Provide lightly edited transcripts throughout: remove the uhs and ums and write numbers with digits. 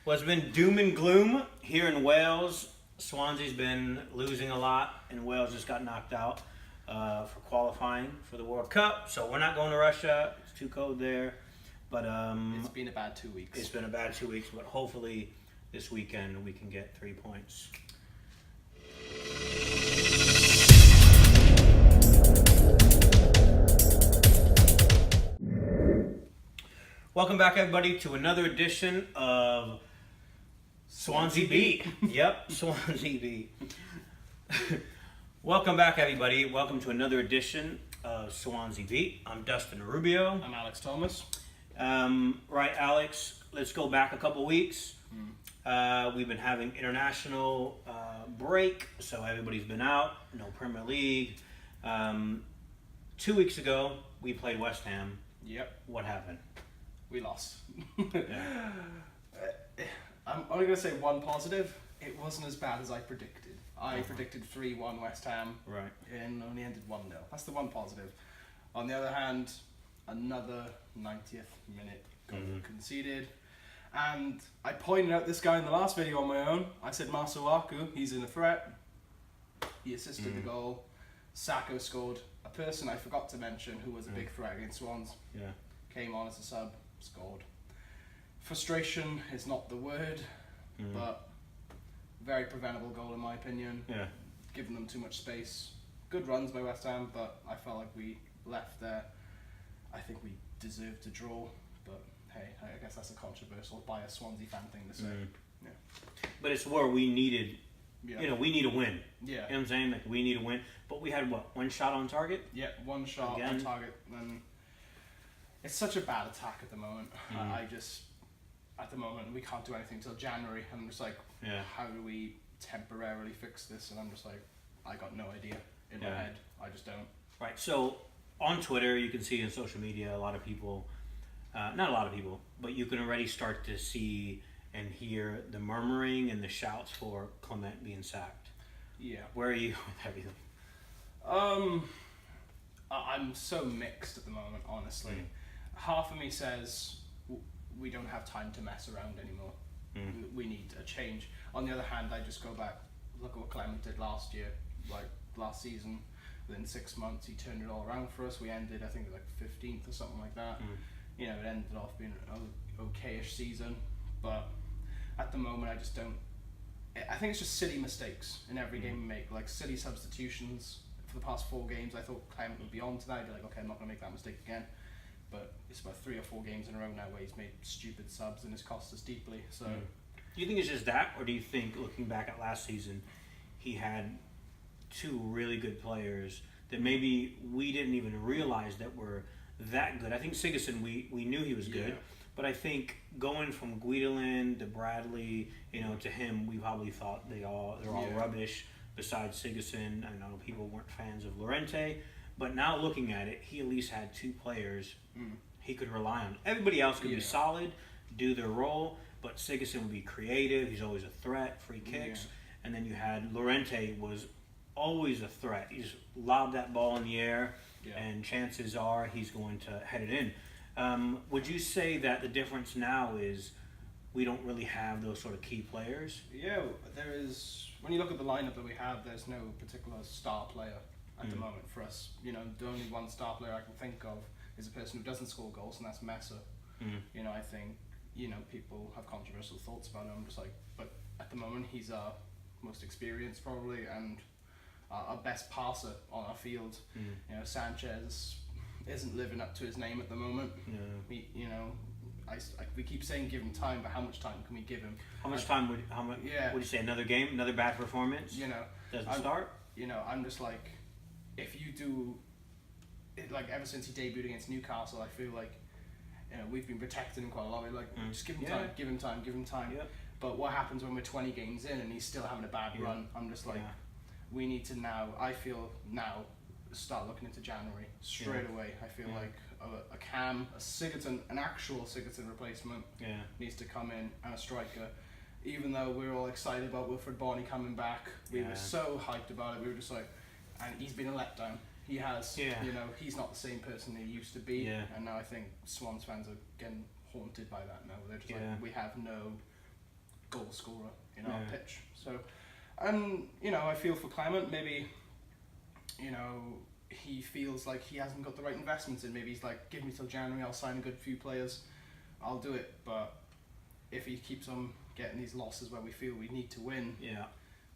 Well, it's been doom and gloom here in Wales. Swansea's been losing a lot, and Wales just got knocked out for qualifying for the World Cup. So we're not going to Russia. It's too cold there. But it's been a bad 2 weeks. It's been a bad 2 weeks, but hopefully this weekend we can get 3 points. Welcome back, everybody, to another edition of Swansea Beat. Yep, Swansea Beat. Welcome back, everybody. Welcome to another edition of Swansea Beat. I'm Dustin Rubio. I'm Alex Thomas. Right, Alex, let's go back a couple weeks. We've been having international break, so everybody's been out. No Premier League. 2 weeks ago, we played West Ham. Yep. What happened? We lost. Yeah. I'm only going to say one positive. It wasn't as bad as I predicted. I predicted 3-1 West Ham. Right. And only ended 1-0. That's the one positive. On the other hand, another 90th minute goal conceded. And I pointed out this guy in the last video on my own. I said Masuaku, he's in a threat. He assisted the goal. Sacco scored. A person I forgot to mention who was a big threat against Swans. Yeah. Came on as a sub, scored. Frustration is not the word, but very preventable goal in my opinion. Yeah. Giving them too much space. Good runs by West Ham, but I felt like we left there. I think we deserved to draw, but hey, I guess that's a controversial biased Swansea fan thing to say. Yeah. But it's where we needed, Yeah. We need a win. Yeah. You know what I'm saying? Like, we need a win. But we had, one shot on target? Yeah, one shot Again? on target. And it's such a bad attack at the moment. I just, at the moment, we can't do anything until January. And I'm just like, how do we temporarily fix this? And I'm just like, I got no idea in my head. I just don't. Right, so on Twitter, you can see in social media, a lot of people, not a lot of people, but you can already start to see and hear the murmuring and the shouts for Clement being sacked. Yeah. Where are you with everything? I'm so mixed at the moment, honestly. Half of me says we don't have time to mess around anymore. We need a change. On the other hand, I just go back, look at what Clement did last year, like last season. Within 6 months, he turned it all around for us. We ended, I think, like 15th or something like that. You know, it ended off being an okay-ish season, but at the moment, I just don't. I think it's just silly mistakes in every game we make, like silly substitutions. For the past 4 games, I thought Clement would be on tonight. I'd be like, okay, I'm not going to make that mistake again. But it's about 3 or 4 games in a row now where he's made stupid subs and it's cost us deeply. So, Do you think it's just that, or do you think, looking back at last season, he had 2 really good players that maybe we didn't even realize that were that good? I think Sigurdsson, we knew he was good, but I think going from Guidelin to Bradley, to him, we probably thought they're all rubbish. Besides Sigurdsson, I know people weren't fans of Llorente, but now looking at it, he at least had 2 players he could rely on. Everybody else could be solid, do their role, but Sigurdsson would be creative. He's always a threat, free kicks, and then you had Llorente was always a threat. He just lobbed that ball in the air, and chances are he's going to head it in. Would you say that the difference now is we don't really have those sort of key players? Yeah, there is. When you look at the lineup that we have, there's no particular star player at the moment for us. The only one star player I can think of is a person who doesn't score goals, and that's Messer. I think, people have controversial thoughts about him. I'm just like, but at the moment, he's our most experienced probably, and our best passer on our field. Sanchez isn't living up to his name at the moment. We keep saying give him time, but how much time can we give him? How much time would you say? Another game, another bad performance? Doesn't start? I'm just like, if you do, ever since he debuted against Newcastle, I feel like, we've been protecting him quite a lot. We're like, just give him time. Yeah. But what happens when we're 20 games in and he's still having a bad run? I'm just like, we need to I feel now, start looking into January straight away. I feel like a Cam, a Sigurdsson, an actual Sigurdsson replacement needs to come in, and a striker. Even though we're all excited about Wilfred Bonny coming back, we were so hyped about it. We were just like, and he's been a letdown. He has, he's not the same person he used to be, and now I think Swans fans are getting haunted by that now. They're just like, we have no goal scorer, you know, on pitch. So, you know, I feel for Clement. Maybe, you know, he feels like he hasn't got the right investments in. Maybe he's like, give me till January, I'll sign a good few players, I'll do it. But if he keeps on getting these losses where we feel we need to win,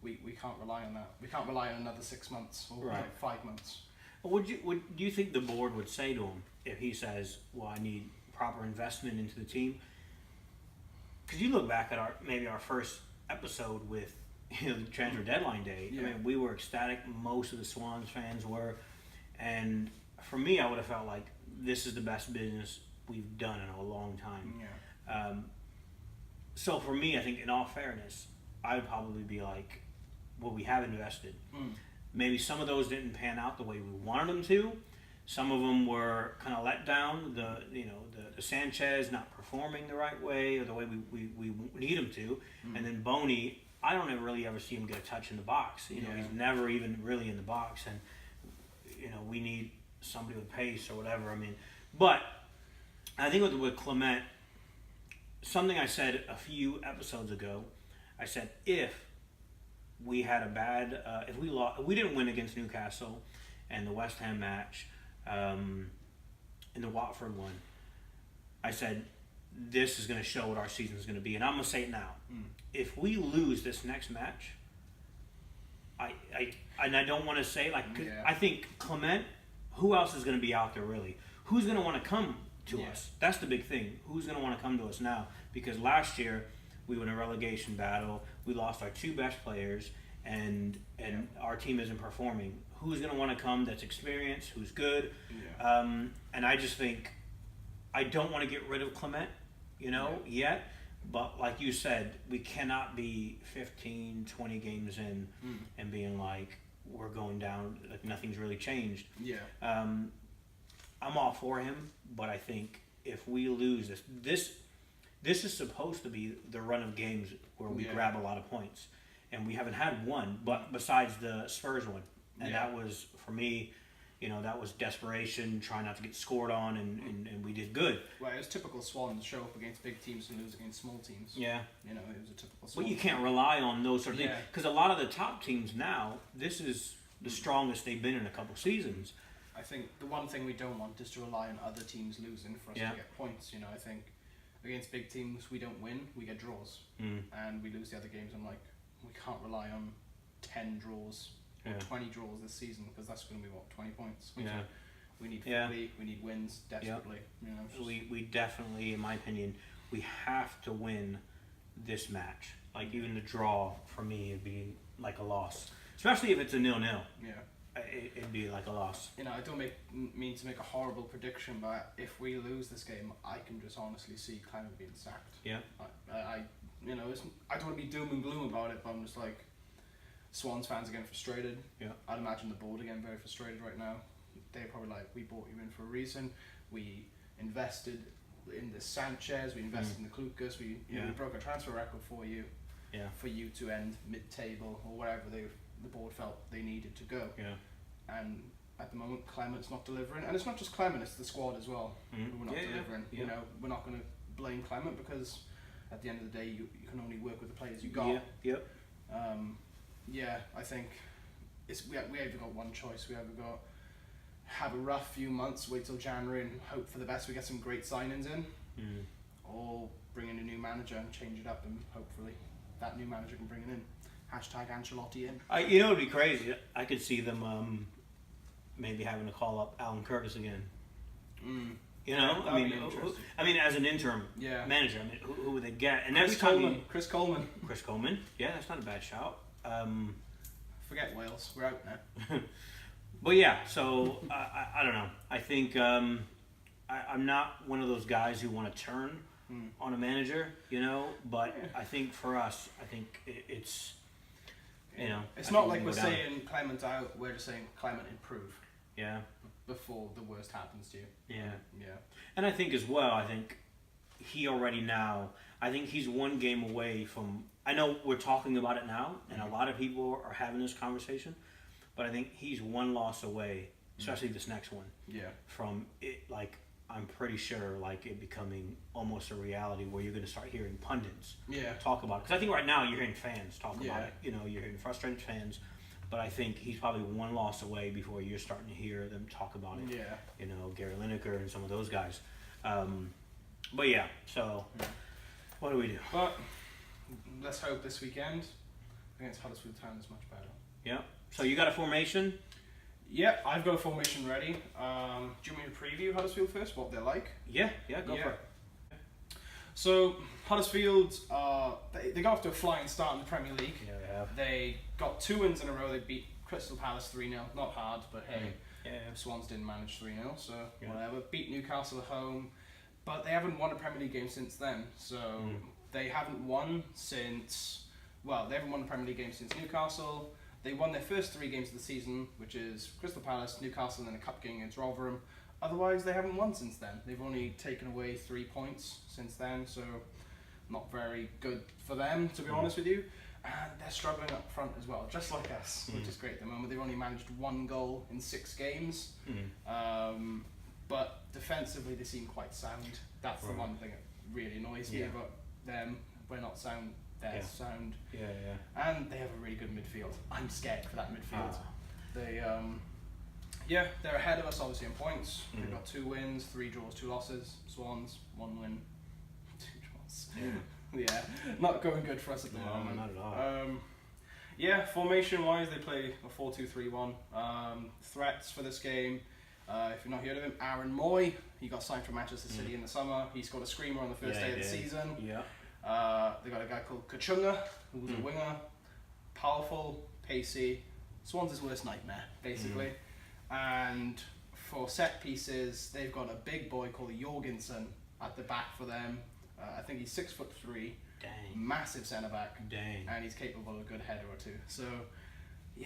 we can't rely on that. We can't rely on another 6 months or like 5 months. Would do you think the board would say to him if he says, "Well, I need proper investment into the team"? Because you look back at our first episode with the transfer deadline day. I mean, we were ecstatic. Most of the Swans fans were, and for me, I would have felt like this is the best business we've done in a long time. So for me, I think in all fairness, I would probably be like, well, we have invested. Maybe some of those didn't pan out the way we wanted them to. Some of them were kind of let down. The Sanchez not performing the right way or the way we need him to. And then Boney, I don't really ever see him get a touch in the box. You know, he's never even really in the box. And, you know, we need somebody with pace or whatever. I mean, but I think with Clement, something I said a few episodes ago, I said if we had a bad, if we didn't win against Newcastle and the West Ham match, in the Watford one, I said this is going to show what our season is going to be, and I'm going to say it now. If we lose this next match, I don't want to say I think Clement. Who else is going to be out there really? Who's going to want to come to us? That's the big thing. Who's going to want to come to us now? Because last year we were in a relegation battle. We lost our 2 best players, and our team isn't performing. Who's going to want to come that's experienced, who's good? And I just think I don't want to get rid of Clement, yet. But like you said, we cannot be 15, 20 games in and being like, we're going down, like nothing's really changed. I'm all for him, but I think if we lose this is supposed to be the run of games where we grab a lot of points, and we haven't had one, but besides the Spurs one, and that was, for me, that was desperation, trying not to get scored on, and we did good. Well, it was typical Swans to show up against big teams and lose against small teams. Yeah. It was a typical Swans. But you can't rely on those sort of things, because a lot of the top teams now, this is the strongest they've been in a couple seasons. I think the one thing we don't want is to rely on other teams losing for us to get points. I think against big teams, we don't win, we get draws. And we lose the other games. I'm like, we can't rely on 10 draws or 20 draws this season, because that's going to be, 20 points. We need 40, we need wins desperately. We definitely, in my opinion, we have to win this match. Like, even the draw, for me, would be like a loss. Especially if it's a 0-0. It'd be like a loss. I don't mean to make a horrible prediction, but if we lose this game, I can just honestly see Clement being sacked. I don't want to be doom and gloom about it, but I'm just like, Swans fans are getting frustrated. I'd imagine the board are getting very frustrated right now. They're probably like, we brought you in for a reason. We invested in the Sanchez. We invested in the Klukas. We broke a transfer record for you. For you to end mid-table or wherever the board felt they needed to go. And at the moment, Clement's not delivering. And it's not just Clement, it's the squad as well who are not delivering. We're not going to blame Clement, because at the end of the day, you can only work with the players you got. I think we either got one choice. We either got have a rough few months, wait till January and hope for the best, we get some great signings in, or bring in a new manager and change it up, and hopefully that new manager can bring it in. Hashtag Ancelotti in. It'd be crazy. I could see them maybe having to call up Alan Curtis again. I mean, as an interim manager, who would they get? And Chris Coleman. Chris Coleman. Yeah, that's not a bad shout. Forget Wales. We're out now. But yeah, so I don't know. I think I'm not one of those guys who want to turn on a manager, But I think for us, it's it's not like we're saying Clement out. We're just saying Clement improve. Before the worst happens to you. And I think as well, he already now, he's one game away from, I know we're talking about it now, and a lot of people are having this conversation, but I think he's one loss away, especially this next one, from it. Like, I'm pretty sure like it becoming almost a reality where you're going to start hearing pundits talk about it. Because I think right now you're hearing fans talk about it. You know, you're hearing frustrated fans. But I think he's probably one loss away before you're starting to hear them talk about it. Yeah. You know, Gary Lineker and some of those guys. But yeah, so what do we do? But let's hope this weekend against Huddersfield Town is much better. Yeah. So you got a formation? Yeah, I've got a formation ready. Do you want me to preview Huddersfield first, what they're like? Yeah, go for it. So, Huddersfield, they got off to a flying start in the Premier League. Yeah, they have. They got 2 wins in a row. They beat Crystal Palace 3-0. Not hard, but hey, Swans didn't manage 3-0, so whatever. Beat Newcastle at home, but they haven't won a Premier League game since then. So, they haven't won since, they haven't won a Premier League game since Newcastle. They won their first 3 games of the season, which is Crystal Palace, Newcastle, and then a cup game against Rotherham. Otherwise, they haven't won since then. They've only taken away 3 points since then, so not very good for them, to be honest with you. And they're struggling up front as well, just like us, which is great at the moment. They've only managed 1 goal in 6 games, but defensively they seem quite sound. That's the one thing that really annoys me about them. We're not sound. They're sound. And they have a really good midfield. I'm scared for that midfield. They're ahead of us obviously in points. They've got 2 wins, 3 draws, 2 losses. Swans, 1 win, 2 draws. Not going good for us at the moment. Not at all. Formation wise, they play a 4-2-3-1. Threats for this game. If you've not heard of him, Aaron Moy. He got signed from Manchester City in the summer. He scored a screamer on the first day of the season. They got a guy called Kachunga, who's a winger, powerful, pacey, Swans' worst nightmare, basically. And for set pieces, they've got a big boy called Jorgensen at the back for them. I think he's 6'3", massive centre back, and he's capable of a good header or 2. So,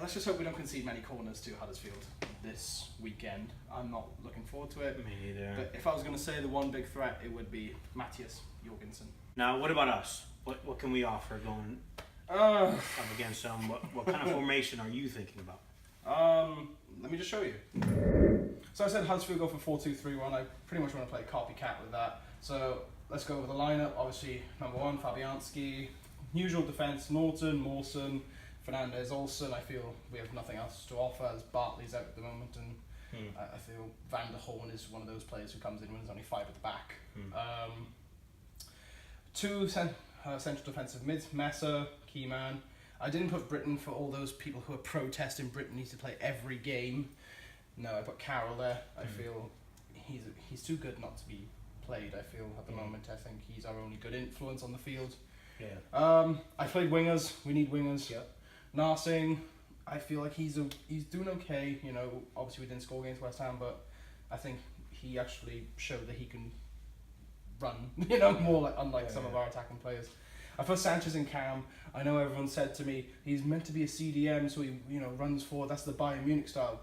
let's just hope we don't concede many corners to Huddersfield this weekend. I'm not looking forward to it. Me neither. But if I was going to say the one big threat, it would be Matthias Jorgensen. Now, what about us? What can we offer going up against them? What kind of formation are you thinking about? Let me just show you. So I said Huddersfield go for 4-2-3-1. I pretty much want to play copycat with that. So let's go with the lineup. Obviously, number 1, Fabianski. Usual defence, Norton, Mawson, Fernandez, Olsen. I feel we have nothing else to offer as Bartley's out at the moment, and I feel Van der Horn is one of those players who comes in when there's only 5 at the back. 2 central defensive mids, Messer, key man. I didn't put Britain for all those people who are protesting Britain needs to play every game. No, I put Carroll there. I feel he's too good not to be played, I feel, at the moment. I think he's our only good influence on the field. I played wingers. We need wingers. Narsing, I feel like he's doing okay. You know, obviously we didn't score against West Ham, but I think he actually showed that he can run, more like unlike some of our attacking players. I put Sanchez in Cam. I know everyone said to me he's meant to be a CDM, so he runs forward. That's the Bayern Munich style.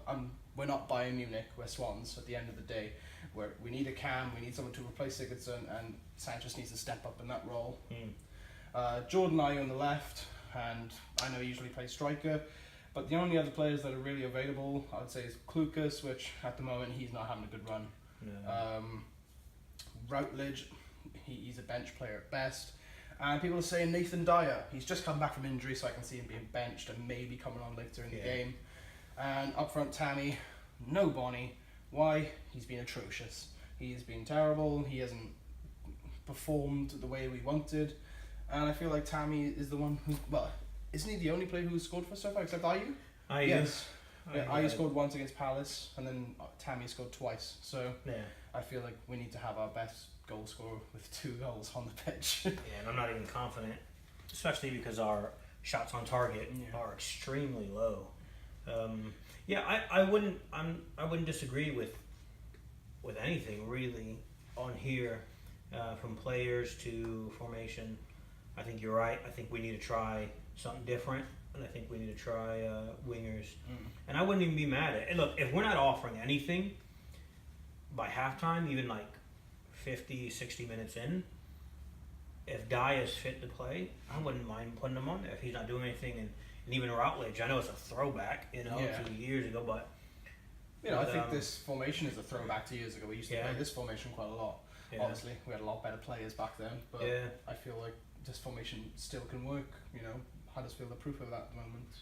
We're not Bayern Munich. We're Swans. At the end of the day, where we need a Cam, we need someone to replace Sigurdsson, and Sanchez needs to step up in that role. Jordan Ayew on the left, and I know he usually plays striker, but the only other players that are really available, I would say, is Klukas, which at the moment he's not having a good run. Routledge, he's a bench player at best. And people are saying Nathan Dyer. He's just come back from injury, so I can see him being benched and maybe coming on later in the game. And up front, Tammy, no Bonnie. Why? He's been atrocious. He's been terrible. He hasn't performed the way we wanted. And I feel like Tammy is the one who... Well, isn't he the only player who's scored for us so far, except Ayew? Ayew. Yes. Ayew scored once against Palace, and then Tammy scored twice. So I feel like we need to have our best goal scorer with 2 goals on the pitch. And I'm not even confident, especially because our shots on target are extremely low. I wouldn't disagree with anything really on here, from players to formation. I think you're right. I think we need to try something different, and I think we need to try wingers. And I wouldn't even be mad at it. And look, if we're not offering anything by halftime, even like 50, 60 minutes in, if Dye is fit to play, I wouldn't mind putting him on there if he's not doing anything. And even Routledge, I know it's a throwback, 2 years ago, but You know, I think this formation is a throwback to years ago. We used to play this formation quite a lot. Yeah. Obviously, we had a lot better players back then, but I feel like this formation still can work. You know, Huddersfield are proof of that at the moment.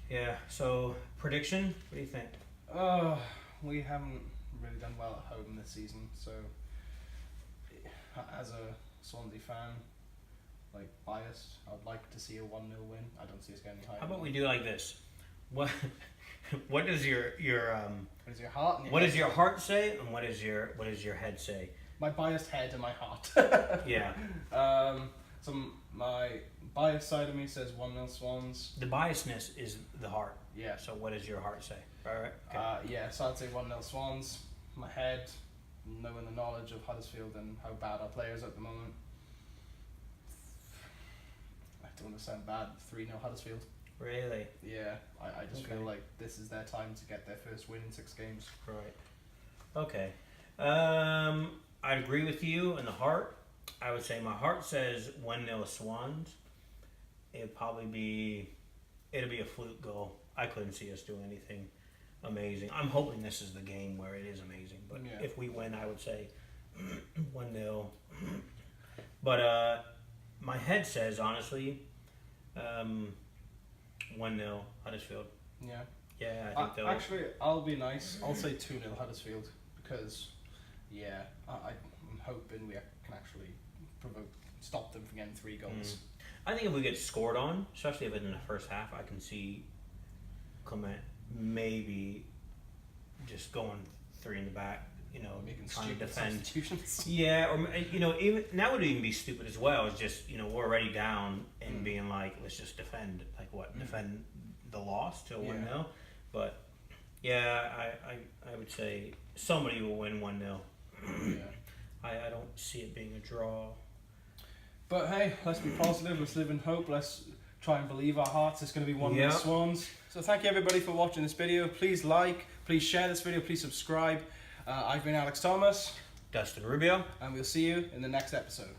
Yeah. So, prediction? What do you think? We haven't really done well at home this season, so as a Swansea fan, like biased, I'd like to see a 1-0 win. I don't see us getting higher. How about we do like this? What does your what is your heart? What does your heart say, and what does your head say? My biased head and my heart. Yeah. So my biased side of me says 1-0 Swans. The biasness is the heart. Yeah. So what does your heart say? Right. Okay. So I'd say 1-0 Swans. My head, knowing the knowledge of Huddersfield and how bad our players are at the moment, I don't want to sound bad, 3-0 Huddersfield. Really? Yeah, I just feel like this is their time to get their first win in 6 games. Right. Okay. I agree with you in the heart. I would say my heart says 1-0 Swans. It'll be a fluke goal. I couldn't see us doing anything amazing. I'm hoping this is the game where it is amazing. But if we win, I would say 1-0. But my head says, honestly, 1-0 Huddersfield. Yeah. Yeah, I think they'll... Actually, I'll be nice. I'll say 2-0 Huddersfield because, I'm hoping we can actually stop them from getting 3 goals. I think if we get scored on, especially if it's in the first half, I can see Clement maybe just going 3 in the back, making trying to stupid defend. Substitutions. Yeah, or even that would even be stupid as well. It's just we're already down and being like, let's just defend. Like what? Defend the loss to 1-0. But yeah, I would say somebody will win 1-0. I don't see it being a draw. But hey, let's be positive. Let's live in hope. Let's try and believe our hearts. It's going to be 1-0 Swans. So thank you everybody for watching this video. Please like, please share this video, please subscribe. I've been Alex Thomas. Dustin Rubio. And we'll see you in the next episode.